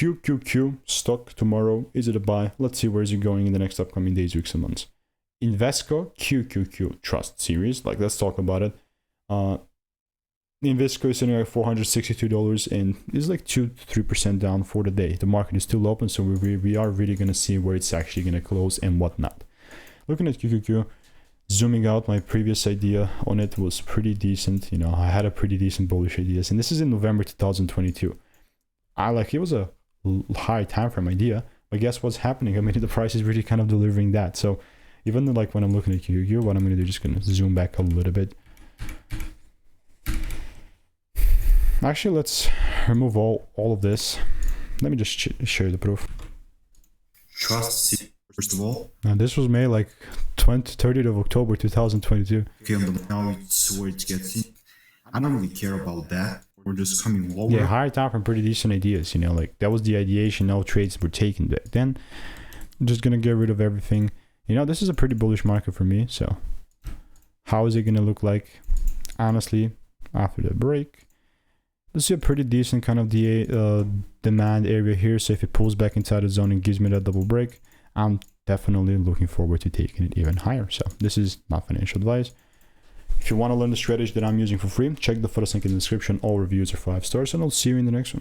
QQQ stock tomorrow. Is it a buy? Let's see where is it going in the next upcoming days, weeks, and months. Invesco QQQ Trust series. Like, let's talk about it. Invesco is sitting at $462 and is like 2-3% down for the day. The market is still open, so we are really going to see where it's actually going to close and whatnot. Looking at QQQ, zooming out, my previous idea on it was pretty decent. You know, I had a pretty decent bullish ideas, and this is in November 2022. It was a high time frame idea, but guess what's happening? I mean, the price is really kind of delivering that. So even though, like, when I'm looking at QQQ, what I'm going to do is just going to zoom back a little bit. Actually, let's remove all of this. Let me just show you the proof. Trust, first of all. Now, this was made like 30th of October 2022. Okay, now it's where it gets in. I don't really care about that. We're just coming lower. Yeah, high time from pretty decent ideas, you know, like that was the ideation. No trades were taken back then. I'm just gonna get rid of everything. You know, this is a pretty bullish market for me. So how is it gonna look like? Honestly, after the break, let's see a pretty decent kind of demand area here. So if it pulls back inside the zone and gives me that double break, I'm definitely looking forward to taking it even higher. So this is not financial advice. If you want to learn the strategy that I'm using for free, check the first link in the description. All reviews are 5 stars, and I'll see you in the next one.